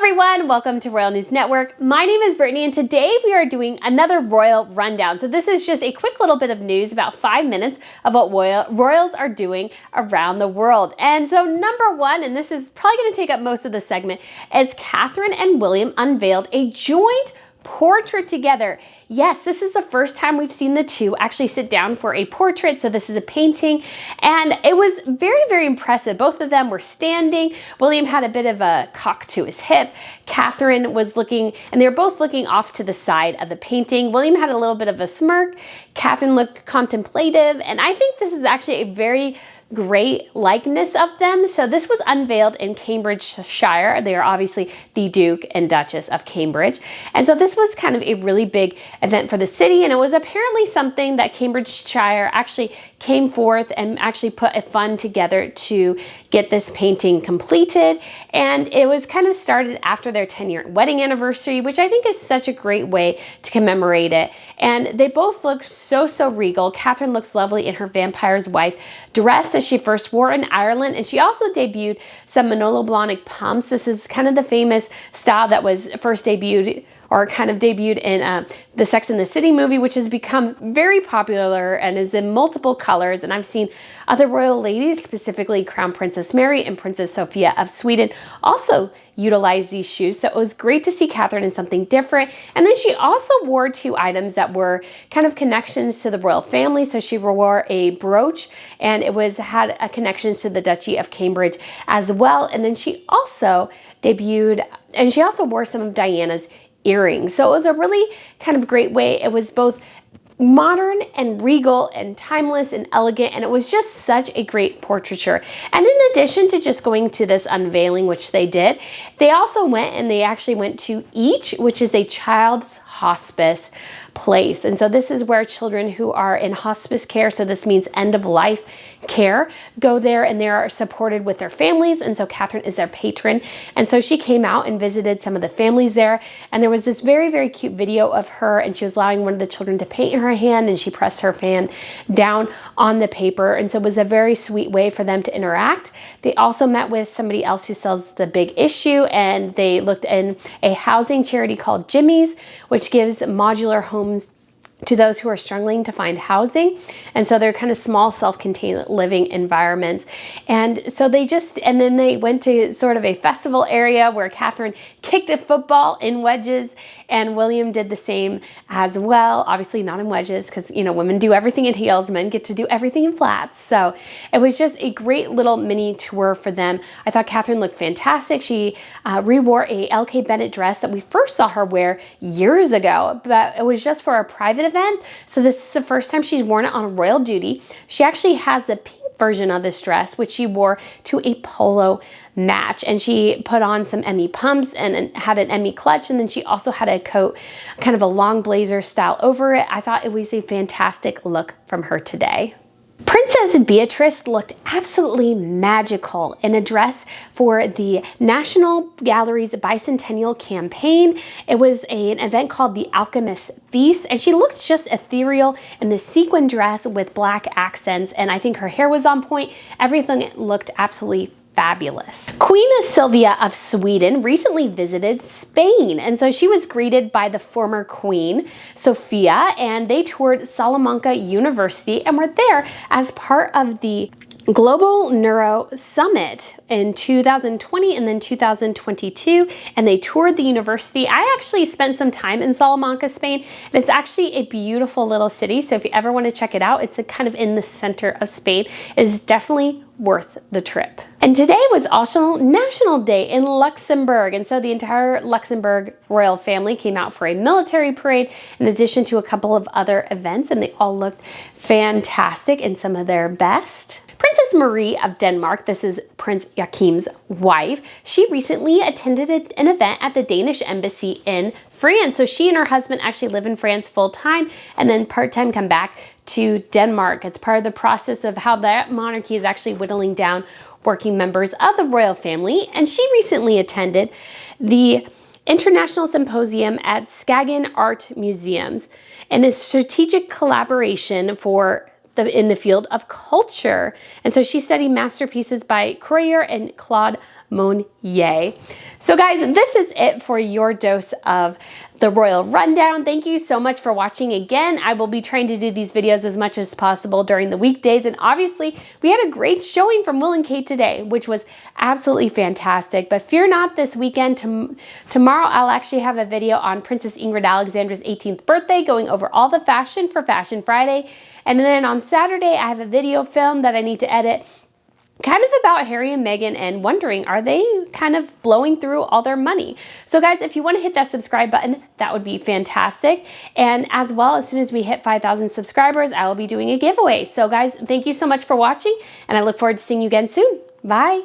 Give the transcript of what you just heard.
everyone, welcome to Royal News Network. My name is Brittany and today we are doing another royal rundown. So this is just a quick little bit of news, about 5 minutes of what royals are doing around the world. And so number one, and this is probably going to take up most of the segment, is Catherine and William unveiled a joint portrait together. Yes, this is the first time we've seen the two actually sit down for a portrait. So this is a painting and it was very, very impressive. Both of them were standing. William had a bit of a cock to his hip. Catherine was looking, and they were both looking off to the side of the painting. William had a little bit of a smirk. Catherine looked contemplative. And I think this is actually a very great likeness of them. So this was unveiled in Cambridgeshire. They are obviously the Duke and Duchess of Cambridge. And so this was kind of a really big event for the city. And it was apparently something that Cambridgeshire actually came forth and actually put a fund together to get this painting completed. And it was kind of started after their 10-year wedding anniversary, which I think is such a great way to commemorate it. And they both look so, so regal. Catherine looks lovely in her vampire's wife dress that she first wore in Ireland, and she also debuted some Manolo Blahnik pumps. This is kind of the famous style that was first debuted in the Sex and the City movie, which has become very popular and is in multiple colors. And I've seen other royal ladies, specifically Crown Princess Mary and Princess Sofia of Sweden, also utilize these shoes. So it was great to see Catherine in something different. And then she also wore two items that were kind of connections to the royal family. So she wore a brooch and it had a connections to the Duchy of Cambridge as well. And then she also debuted, and she also wore some of Diana's earrings. So it was a really kind of great way. It was both modern and regal and timeless and elegant, and it was just such a great portraiture. And in addition to just going to this unveiling, which they did, they also went and they actually went to Each, which is a child's hospice place. And so this is where children who are in hospice care, so this means end of life care, go there and they are supported with their families. And so Catherine is their patron. And so she came out and visited some of the families there. And there was this very, very cute video of her, and she was allowing one of the children to paint in her hand, and she pressed her fan down on the paper. And so it was a very sweet way for them to interact. They also met with somebody else who sells The Big Issue, and they looked in a housing charity called Jimmy's, which gives modular homes to those who are struggling to find housing. And so they're kind of small self-contained living environments. And so and then they went to sort of a festival area where Catherine kicked a football in wedges, and William did the same as well. Obviously not in wedges, because women do everything in heels, men get to do everything in flats. So it was just a great little mini tour for them. I thought Catherine looked fantastic. She re-wore a L.K. Bennett dress that we first saw her wear years ago, but it was just for a private event. So this is the first time she's worn it on royal duty. She actually has the pink version of this dress, which she wore to a polo match, and she put on some Emmy pumps and had an Emmy clutch, and then she also had a coat, kind of a long blazer style over it. I thought it was a fantastic look from her today. Princess Beatrice looked absolutely magical in a dress for the National Gallery's bicentennial campaign. It was an event called the Alchemist Feast, and she looked just ethereal in this sequin dress with black accents, and I think her hair was on point. Everything looked absolutely fabulous. Queen Sofia of Sweden recently visited Spain, and so she was greeted by the former Queen Sofia, and they toured Salamanca University and were there as part of the Global Neuro Summit in 2020 and then 2022, and they toured the university. I actually spent some time in Salamanca, Spain, and it's actually a beautiful little city. So if you ever want to check it out, it's kind of in the center of Spain. It is definitely worth the trip. And today was also National Day in Luxembourg, and so the entire Luxembourg royal family came out for a military parade in addition to a couple of other events, and they all looked fantastic in some of their best. Princess Marie of Denmark, this is Prince Joachim's wife, she recently attended an event at the Danish embassy in France. So she and her husband actually live in France full time and then part-time come back to Denmark. It's part of the process of how that monarchy is actually whittling down working members of the royal family. And she recently attended the International Symposium at Skagen Art Museums, and a strategic collaboration for in the field of culture. And so she studied masterpieces by Croyer and Claude Monnier. So guys, this is it for your dose of the Royal Rundown. Thank you so much for watching again. I will be trying to do these videos as much as possible during the weekdays. And obviously, we had a great showing from Will and Kate today, which was absolutely fantastic. But fear not, this weekend, tomorrow I'll actually have a video on Princess Ingrid Alexandra's 18th birthday, going over all the fashion for Fashion Friday. And then on Saturday, I have a video film that I need to edit, kind of about Harry and Meghan, and wondering, are they kind of blowing through all their money? So guys, if you want to hit that subscribe button, that would be fantastic. And as well, as soon as we hit 5,000 subscribers, I will be doing a giveaway. So guys, thank you so much for watching, and I look forward to seeing you again soon. Bye.